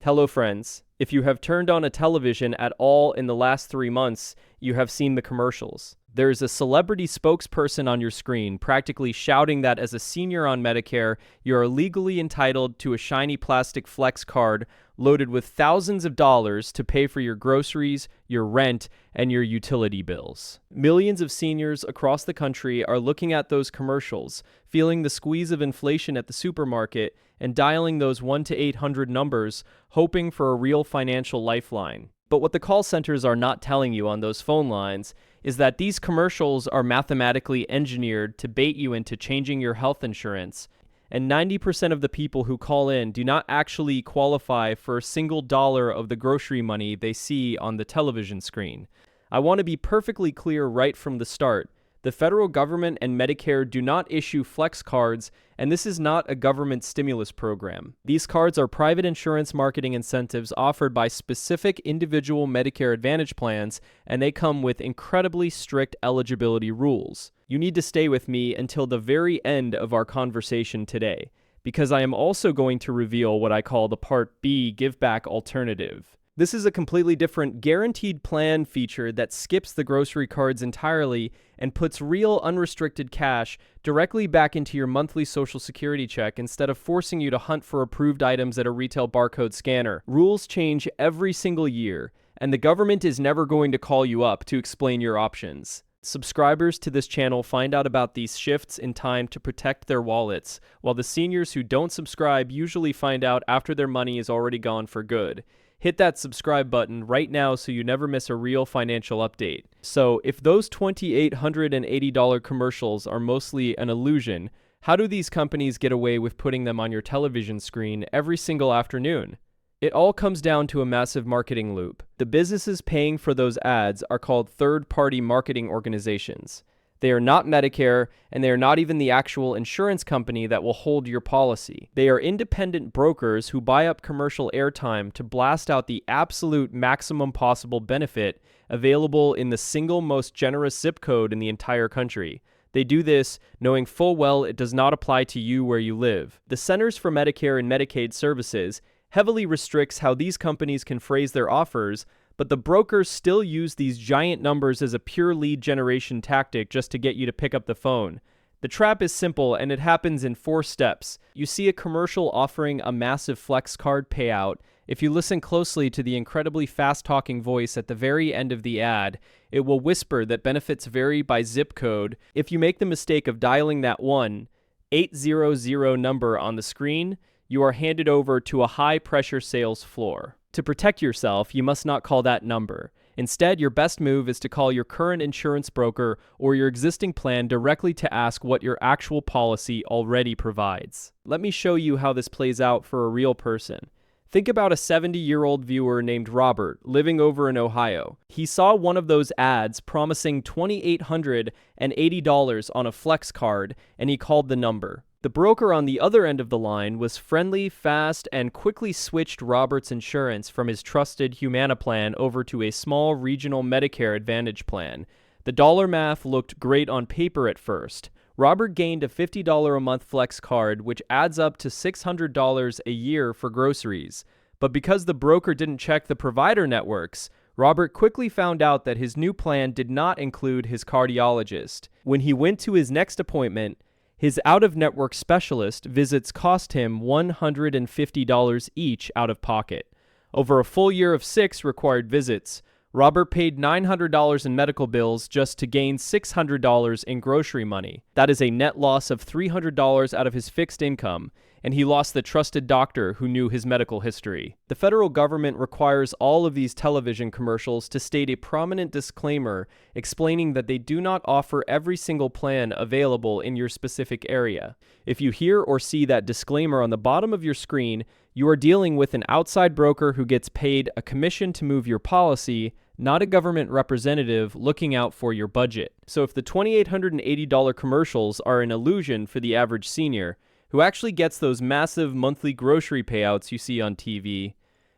Hello, friends. If you have turned on a television at all in the last 3 months, you have seen the commercials. There's a celebrity spokesperson on your screen practically shouting that as a senior on Medicare, you are legally entitled to a shiny plastic flex card loaded with thousands of dollars to pay for your groceries, your rent, and your utility bills. Millions of seniors across the country are looking at those commercials, feeling the squeeze of inflation at the supermarket, and dialing those 1 to 800 numbers, hoping for a real financial lifeline. But what the call centers are not telling you on those phone lines is that these commercials are mathematically engineered to bait you into changing your health insurance, and 90% of the people who call in do not actually qualify for a single dollar of the grocery money they see on the television screen. I want to be perfectly clear right from the start. The federal government and Medicare do not issue flex cards, and this is not a government stimulus program. These cards are private insurance marketing incentives offered by specific individual Medicare Advantage plans, and they come with incredibly strict eligibility rules. You need to stay with me until the very end of our conversation today, because I am also going to reveal what I call the Part B Giveback alternative. This is a completely different guaranteed plan feature that skips the grocery cards entirely and puts real unrestricted cash directly back into your monthly Social Security check instead of forcing you to hunt for approved items at a retail barcode scanner. Rules change every single year, and the government is never going to call you up to explain your options. Subscribers to this channel find out about these shifts in time to protect their wallets, while the seniors who don't subscribe usually find out after their money is already gone for good. Hit that subscribe button right now so you never miss a real financial update. So, if those $2,880 commercials are mostly an illusion, how do these companies get away with putting them on your television screen every single afternoon? It all comes down to a massive marketing loop. The businesses paying for those ads are called third-party marketing organizations. They are not Medicare, and they are not even the actual insurance company that will hold your policy. They are independent brokers who buy up commercial airtime to blast out the absolute maximum possible benefit available in the single most generous zip code in the entire country. They do this knowing full well it does not apply to you where you live. The Centers for Medicare and Medicaid Services heavily restricts how these companies can phrase their offers, but the brokers still use these giant numbers as a pure lead generation tactic just to get you to pick up the phone. The trap is simple, and it happens in 4 steps. You see a commercial offering a massive flex card payout. If you listen closely to the incredibly fast-talking voice at the very end of the ad, it will whisper that benefits vary by zip code. If you make the mistake of dialing that 1-800 number on the screen, you are handed over to a high-pressure sales floor. To protect yourself, you must not call that number. Instead, your best move is to call your current insurance broker or your existing plan directly to ask what your actual policy already provides. Let me show you how this plays out for a real person. Think about a 70-year-old viewer named Robert living over in Ohio. He saw one of those ads promising $2,880 on a flex card, and he called the number. The broker on the other end of the line was friendly, fast, and quickly switched Robert's insurance from his trusted Humana plan over to a small regional Medicare Advantage plan. The dollar math looked great on paper at first. Robert gained a $50 a month flex card, which adds up to $600 a year for groceries. But because the broker didn't check the provider networks, Robert quickly found out that his new plan did not include his cardiologist. When he went to his next appointment, his out-of-network specialist visits cost him $150 each out of pocket. Over a full year of 6 required visits, Robert paid $900 in medical bills just to gain $600 in grocery money. That is a net loss of $300 out of his fixed income, and he lost the trusted doctor who knew his medical history. The federal government requires all of these television commercials to state a prominent disclaimer explaining that they do not offer every single plan available in your specific area. If you hear or see that disclaimer on the bottom of your screen, you are dealing with an outside broker who gets paid a commission to move your policy, not a government representative looking out for your budget. So if the $2,880 commercials are an illusion for the average senior, who actually gets those massive monthly grocery payouts you see on TV,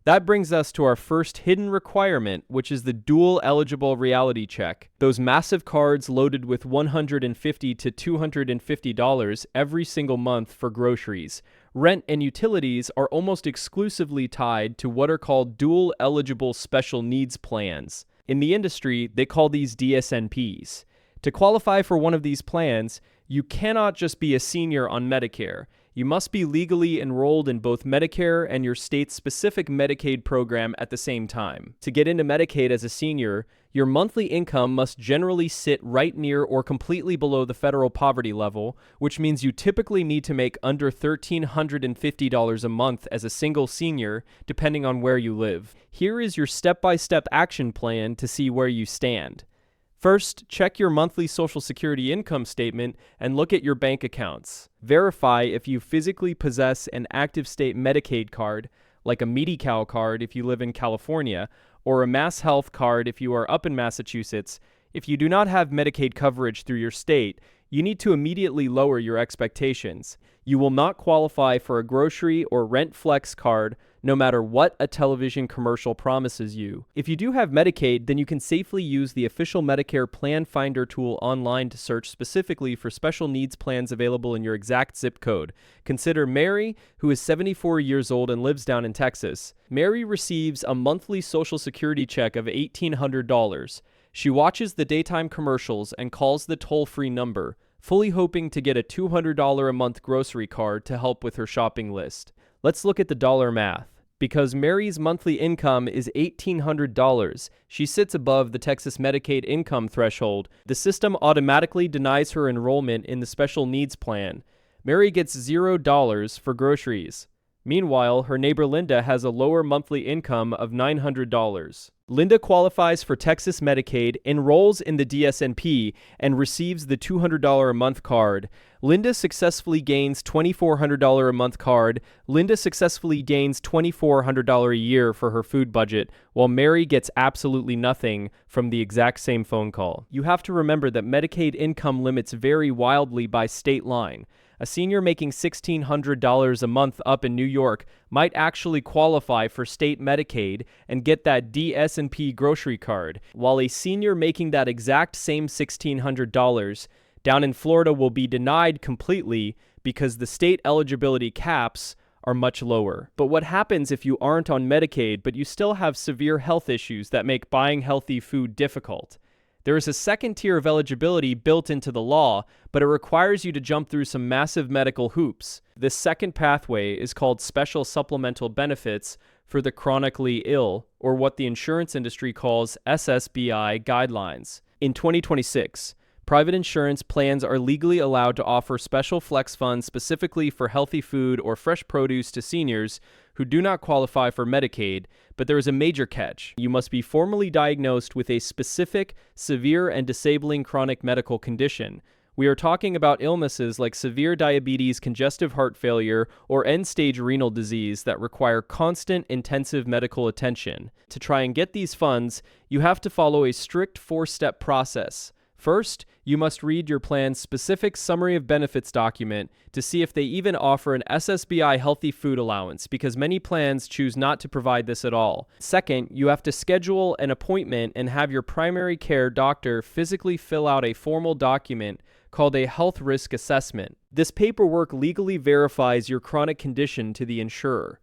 that brings us to our first hidden requirement, which is the dual eligible reality check. Those massive cards loaded with $150 to $250 every single month for groceries. rent and utilities are almost exclusively tied to what are called dual eligible special needs plans. In the industry, they call these D-SNPs. To qualify for one of these plans, you cannot just be a senior on Medicare. You must be legally enrolled in both Medicare and your state's specific Medicaid program at the same time. To get into Medicaid as a senior, your monthly income must generally sit right near or completely below the federal poverty level, which means you typically need to make under $1,350 a month as a single senior, depending on where you live. Here is your step-by-step action plan to see where you stand. First, check your monthly Social Security income statement and look at your bank accounts. Verify if you physically possess an active state Medicaid card, like a Medi-Cal card if you live in California, or a Mass Health card if you are up in Massachusetts. If you do not have Medicaid coverage through your state, you need to immediately lower your expectations. You will not qualify for a grocery or rent flex card no matter what a television commercial promises you. If you do have Medicaid, then you can safely use the official Medicare Plan Finder tool online to search specifically for special needs plans available in your exact zip code. Consider Mary, who is 74 years old and lives down in Texas. Mary receives a monthly Social Security check of $1,800. She watches the daytime commercials and calls the toll-free number, fully hoping to get a $200 a month grocery card to help with her shopping list. Let's look at the dollar math. Because Mary's monthly income is $1,800, she sits above the Texas Medicaid income threshold. The system automatically denies her enrollment in the special needs plan. Mary gets $0 for groceries. Meanwhile, her neighbor Linda has a lower monthly income of $900. Linda qualifies for Texas Medicaid, enrolls in the D-SNP, and receives the $200 a month card. Linda successfully gains $2,400 a month card. Linda successfully gains $2,400 a year for her food budget, while Mary gets absolutely nothing from the exact same phone call. You have to remember that Medicaid income limits vary wildly by state line. A senior making $1,600 a month up in New York might actually qualify for state Medicaid and get that D-SNP grocery card, while a senior making that exact same $1,600 down in Florida will be denied completely because the state eligibility caps are much lower. But what happens if you aren't on Medicaid but you still have severe health issues that make buying healthy food difficult? There is a second tier of eligibility built into the law, but it requires you to jump through some massive medical hoops. This second pathway is called Special Supplemental Benefits for the Chronically Ill, or what the insurance industry calls SSBI guidelines. In 2026, private insurance plans are legally allowed to offer special flex funds specifically for healthy food or fresh produce to seniors who do not qualify for Medicaid, but there is a major catch. You must be formally diagnosed with a specific, severe, and disabling chronic medical condition. We are talking about illnesses like severe diabetes, congestive heart failure, or end-stage renal disease that require constant, intensive medical attention. To try and get these funds, you have to follow a strict 4-step process. First, you must read your plan's specific summary of benefits document to see if they even offer an SSBI healthy food allowance, because many plans choose not to provide this at all. Second, you have to schedule an appointment and have your primary care doctor physically fill out a formal document called a health risk assessment. This paperwork legally verifies your chronic condition to the insurer.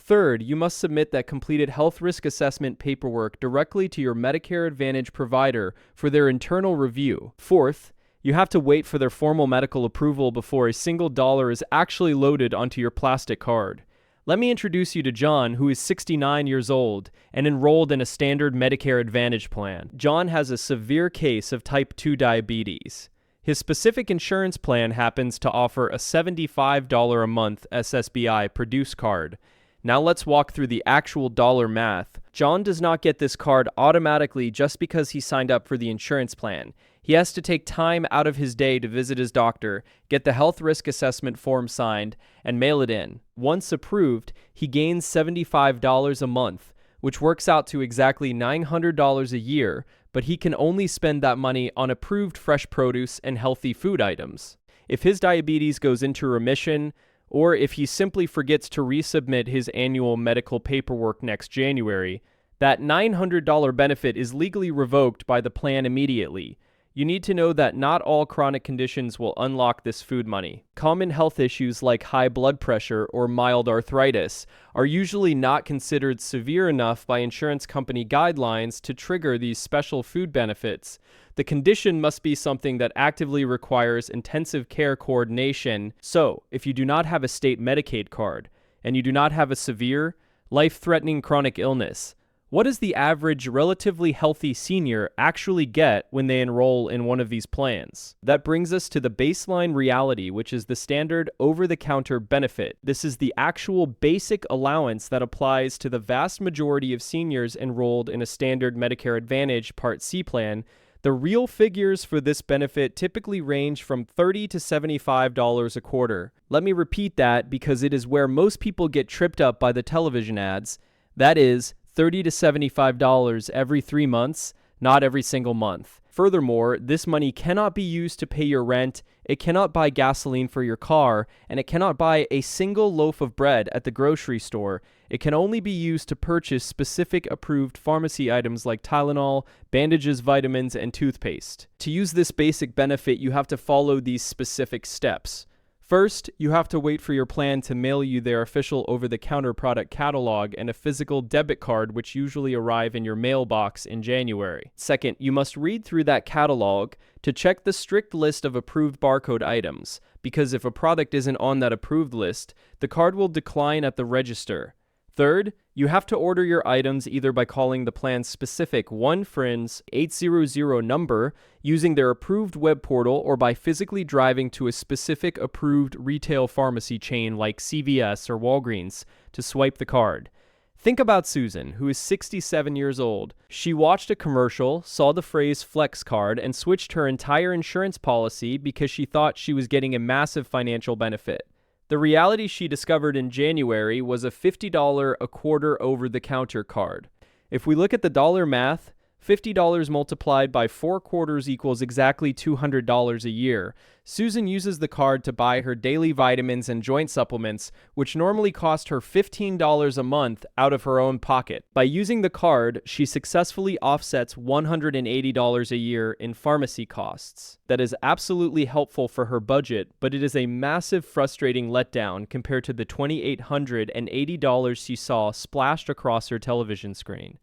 Third, you must submit that completed health risk assessment paperwork directly to your Medicare Advantage provider for their internal review. Fourth, you have to wait for their formal medical approval before a single dollar is actually loaded onto your plastic card. Let me introduce you to John, who is 69 years old and enrolled in a standard Medicare Advantage plan. John has a severe case of type 2 diabetes. His specific insurance plan happens to offer a $75 a month SSBI Produce card. Now let's walk through the actual dollar math. John does not get this card automatically just because he signed up for the insurance plan. He has to take time out of his day to visit his doctor, get the health risk assessment form signed, and mail it in. Once approved, he gains $75 a month, which works out to exactly $900 a year, but he can only spend that money on approved fresh produce and healthy food items. If his diabetes goes into remission, or if he simply forgets to resubmit his annual medical paperwork next January, that $900 benefit is legally revoked by the plan immediately. You need to know that not all chronic conditions will unlock this food money. Common health issues like high blood pressure or mild arthritis are usually not considered severe enough by insurance company guidelines to trigger these special food benefits. The condition must be something that actively requires intensive care coordination. So, if you do not have a state Medicaid card, and you do not have a severe, life-threatening chronic illness, what does the average relatively healthy senior actually get when they enroll in one of these plans? That brings us to the baseline reality, which is the standard over-the-counter benefit. This is the actual basic allowance that applies to the vast majority of seniors enrolled in a standard Medicare Advantage Part C plan. The real figures for this benefit typically range from $30 to $75 a quarter. Let me repeat that because it is where most people get tripped up by the television ads. That is, $30 to $75 every 3 months, not every single month. Furthermore, this money cannot be used to pay your rent, it cannot buy gasoline for your car, and it cannot buy a single loaf of bread at the grocery store. It can only be used to purchase specific approved pharmacy items like Tylenol, bandages, vitamins, and toothpaste. To use this basic benefit, you have to follow these specific steps. First, you have to wait for your plan to mail you their official over-the-counter product catalog and a physical debit card, which usually arrive in your mailbox in January. Second, you must read through that catalog to check the strict list of approved barcode items, because if a product isn't on that approved list, the card will decline at the register. Third, you have to order your items either by calling the plan's specific 1-FRIENDS 800 number using their approved web portal or by physically driving to a specific approved retail pharmacy chain like CVS or Walgreens to swipe the card. Think about Susan, who is 67 years old. She watched a commercial, saw the phrase Flex Card, and switched her entire insurance policy because she thought she was getting a massive financial benefit. The reality she discovered in January was a $50 a quarter over-the-counter card. If we look at the dollar math, $50 multiplied by 4 quarters equals exactly $200 a year. Susan uses the card to buy her daily vitamins and joint supplements, which normally cost her $15 a month out of her own pocket. By using the card, she successfully offsets $180 a year in pharmacy costs. That is absolutely helpful for her budget, but it is a massive frustrating letdown compared to the $2,880 she saw splashed across her television screen.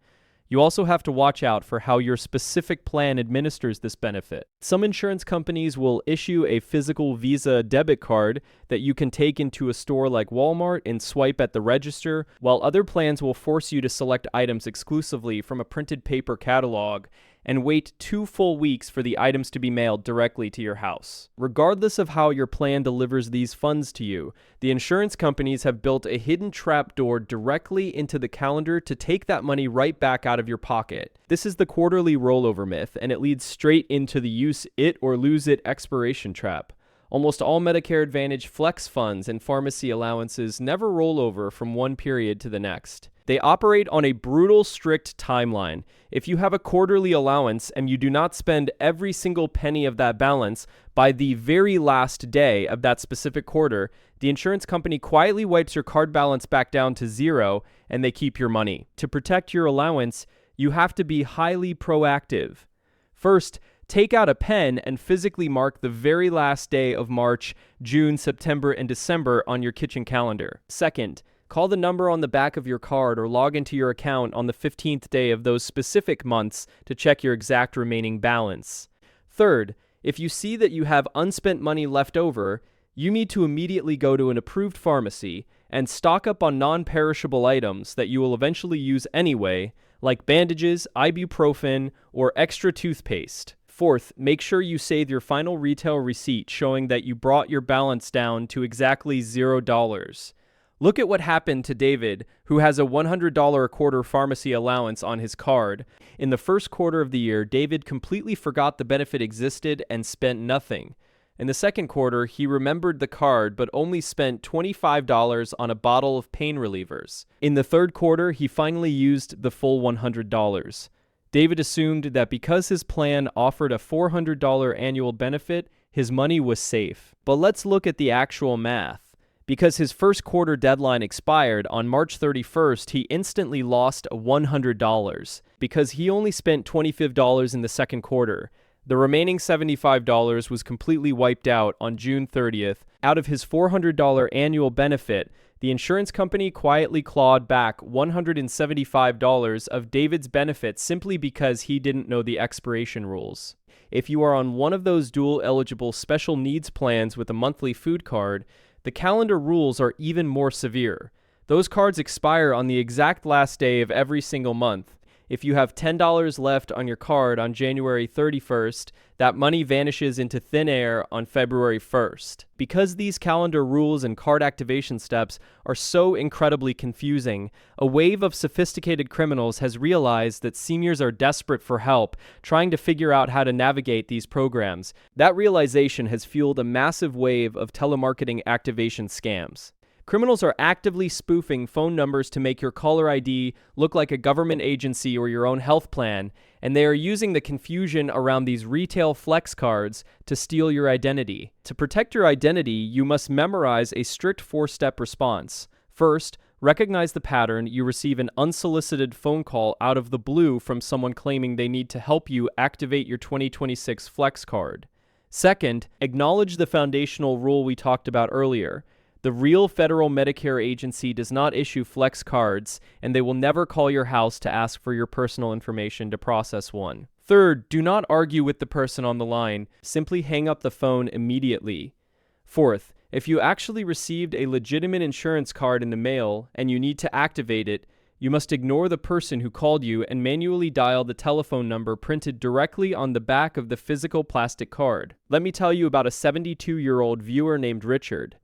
You also have to watch out for how your specific plan administers this benefit. Some insurance companies will issue a physical Visa debit card that you can take into a store like Walmart and swipe at the register, while other plans will force you to select items exclusively from a printed paper catalog and wait 2 full weeks for the items to be mailed directly to your house. Regardless of how your plan delivers these funds to you, the insurance companies have built a hidden trapdoor directly into the calendar to take that money right back out of your pocket. This is the quarterly rollover myth, and it leads straight into the use it or lose it expiration trap. Almost all Medicare Advantage flex funds and pharmacy allowances never roll over from one period to the next. They operate on a brutal, strict timeline. If you have a quarterly allowance and you do not spend every single penny of that balance by the very last day of that specific quarter, the insurance company quietly wipes your card balance back down to 0 and they keep your money. To protect your allowance, you have to be highly proactive. First, take out a pen and physically mark the very last day of March, June, September, and December on your kitchen calendar. Second, call the number on the back of your card or log into your account on the 15th day of those specific months to check your exact remaining balance. Third, if you see that you have unspent money left over, you need to immediately go to an approved pharmacy and stock up on non-perishable items that you will eventually use anyway, like bandages, ibuprofen, or extra toothpaste. Fourth, make sure you save your final retail receipt showing that you brought your balance down to exactly $0. Look at what happened to David, who has a $100 a quarter pharmacy allowance on his card. In the first quarter of the year, David completely forgot the benefit existed and spent nothing. In the second quarter, he remembered the card but only spent $25 on a bottle of pain relievers. In the third quarter, he finally used the full $100. David assumed that because his plan offered a $400 annual benefit, his money was safe. But let's look at the actual math. Because his first quarter deadline expired on March 31st, he instantly lost $100 because he only spent $25 in the second quarter. The remaining $75 was completely wiped out on June 30th. Out of his $400 annual benefit, the insurance company quietly clawed back $175 of David's benefit simply because he didn't know the expiration rules. If you are on one of those dual-eligible special needs plans with a monthly food card, the calendar rules are even more severe. Those cards expire on the exact last day of every single month. If you have $10 left on your card on January 31st, that money vanishes into thin air on February 1st. Because these calendar rules and card activation steps are so incredibly confusing, a wave of sophisticated criminals has realized that seniors are desperate for help, trying to figure out how to navigate these programs. That realization has fueled a massive wave of telemarketing activation scams. Criminals are actively spoofing phone numbers to make your caller ID look like a government agency or your own health plan, and they are using the confusion around these retail flex cards to steal your identity. To protect your identity, you must memorize a strict 4-step response. First, recognize the pattern. You receive an unsolicited phone call out of the blue from someone claiming they need to help you activate your 2026 flex card. Second, acknowledge the foundational rule we talked about earlier. The real federal Medicare agency does not issue flex cards, and they will never call your house to ask for your personal information to process one. Third, do not argue with the person on the line. Simply hang up the phone immediately. Fourth, if you actually received a legitimate insurance card in the mail and you need to activate it, you must ignore the person who called you and manually dial the telephone number printed directly on the back of the physical plastic card. Let me tell you about a 72-year-old viewer named Richard.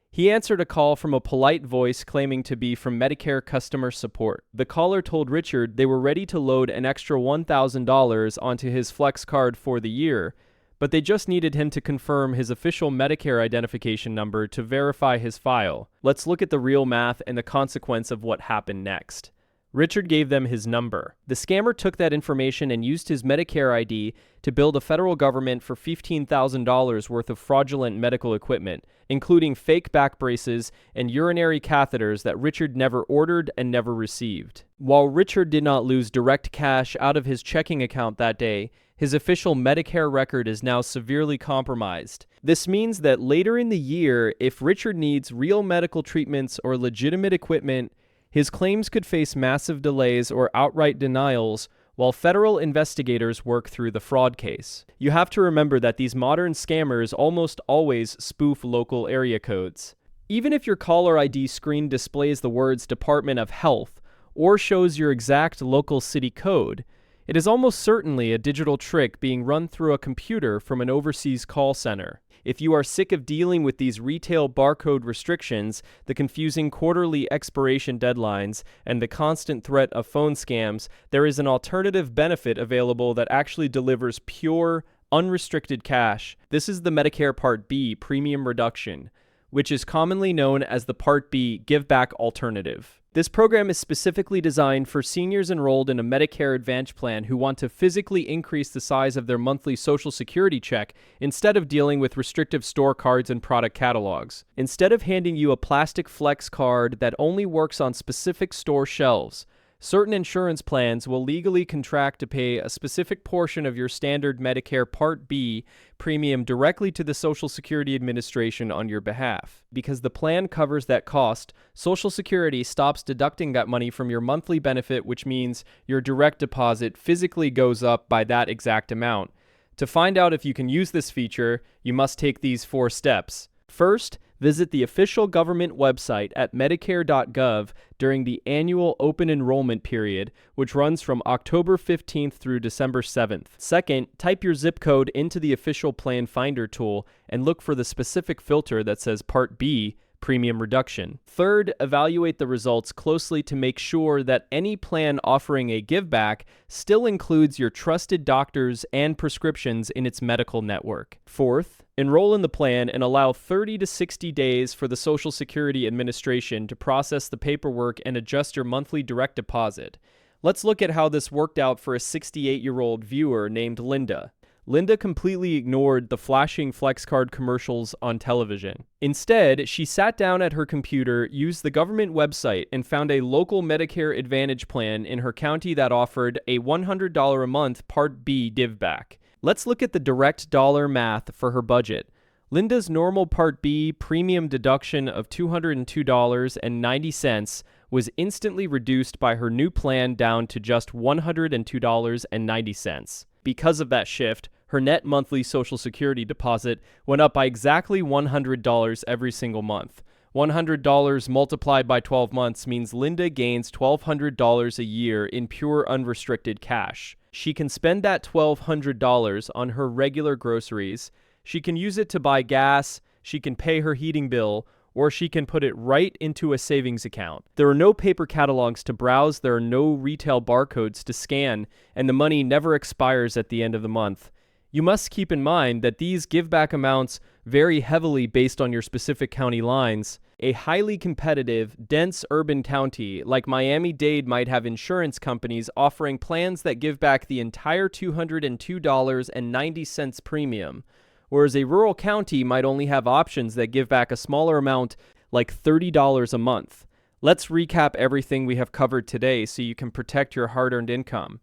He answered a call from a polite voice claiming to be from Medicare customer support. The caller told Richard they were ready to load an extra $1,000 onto his flex card for the year, but they just needed him to confirm his official Medicare identification number to verify his file. Let's look at the real math and the consequence of what happened next. Richard gave them his number. The scammer took that information and used his Medicare ID to bill the federal government for $15,000 worth of fraudulent medical equipment, including fake back braces and urinary catheters that Richard never ordered and never received. While Richard did not lose direct cash out of his checking account that day, his official Medicare record is now severely compromised. This means that later in the year, if Richard needs real medical treatments or legitimate equipment, his claims could face massive delays or outright denials while federal investigators work through the fraud case. You have to remember that these modern scammers almost always spoof local area codes. Even if your caller ID screen displays the words Department of Health or shows your exact local city code, it is almost certainly a digital trick being run through a computer from an overseas call center. If you are sick of dealing with these retail barcode restrictions, the confusing quarterly expiration deadlines, and the constant threat of phone scams, there is an alternative benefit available that actually delivers pure, unrestricted cash. This is the Medicare Part B premium reduction, which is commonly known as the Part B Giveback alternative. This program is specifically designed for seniors enrolled in a Medicare Advantage plan who want to physically increase the size of their monthly Social Security check instead of dealing with restrictive store cards and product catalogs. Instead of handing you a plastic flex card that only works on specific store shelves, certain insurance plans will legally contract to pay a specific portion of your standard Medicare Part B premium directly to the Social Security Administration on your behalf. Because the plan covers that cost, Social Security stops deducting that money from your monthly benefit, which means your direct deposit physically goes up by that exact amount. To find out if you can use this feature, you must take these 4 steps. First, visit the official government website at medicare.gov during the annual open enrollment period, which runs from October 15th through December 7th. Second, type your zip code into the official plan finder tool and look for the specific filter that says Part B, premium reduction. Third, evaluate the results closely to make sure that any plan offering a giveback still includes your trusted doctors and prescriptions in its medical network. Fourth, enroll in the plan and allow 30 to 60 days for the Social Security Administration to process the paperwork and adjust your monthly direct deposit. Let's look at how this worked out for a 68-year-old viewer named Linda. Linda completely ignored the flashing FlexCard commercials on television. Instead, she sat down at her computer, used the government website, and found a local Medicare Advantage plan in her county that offered a $100 a month Part B Giveback. Let's look at the direct dollar math for her budget. Linda's normal Part B premium deduction of $202.90 was instantly reduced by her new plan down to just $102.90. Because of that shift, her net monthly Social Security deposit went up by exactly $100 every single month. $100 multiplied by 12 months means Linda gains $1,200 a year in pure unrestricted cash. She can spend that $1,200 on her regular groceries. She can use it to buy gas, she can pay her heating bill, or she can put it right into a savings account. There are no paper catalogs to browse, there are no retail barcodes to scan, and the money never expires at the end of the month. You must keep in mind that these giveback amounts vary heavily based on your specific county lines. A highly competitive, dense urban county like Miami-Dade might have insurance companies offering plans that give back the entire $202.90 premium, whereas a rural county might only have options that give back a smaller amount, like $30 a month. Let's recap everything we have covered today so you can protect your hard-earned income.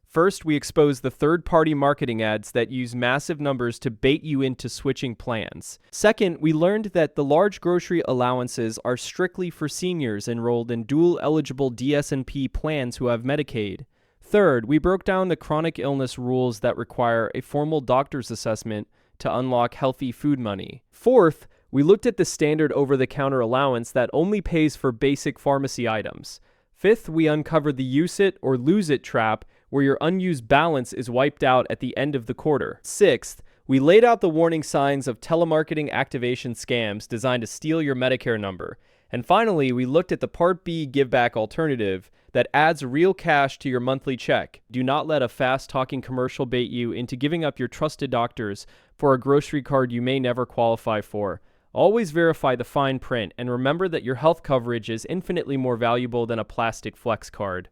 First, we expose the third-party marketing ads that use massive numbers to bait you into switching plans. Second, we learned that the large grocery allowances are strictly for seniors enrolled in dual-eligible D-SNP plans who have Medicaid. Third, we broke down the chronic illness rules that require a formal doctor's assessment to unlock healthy food money. Fourth, we looked at the standard over-the-counter allowance that only pays for basic pharmacy items. Fifth, we uncovered the use it or lose it trap, where your unused balance is wiped out at the end of the quarter. Sixth, we laid out the warning signs of telemarketing activation scams designed to steal your Medicare number. And finally, we looked at the Part B giveback alternative that adds real cash to your monthly check. Do not let a fast-talking commercial bait you into giving up your trusted doctors for a grocery card you may never qualify for. Always verify the fine print, and remember that your health coverage is infinitely more valuable than a plastic flex card.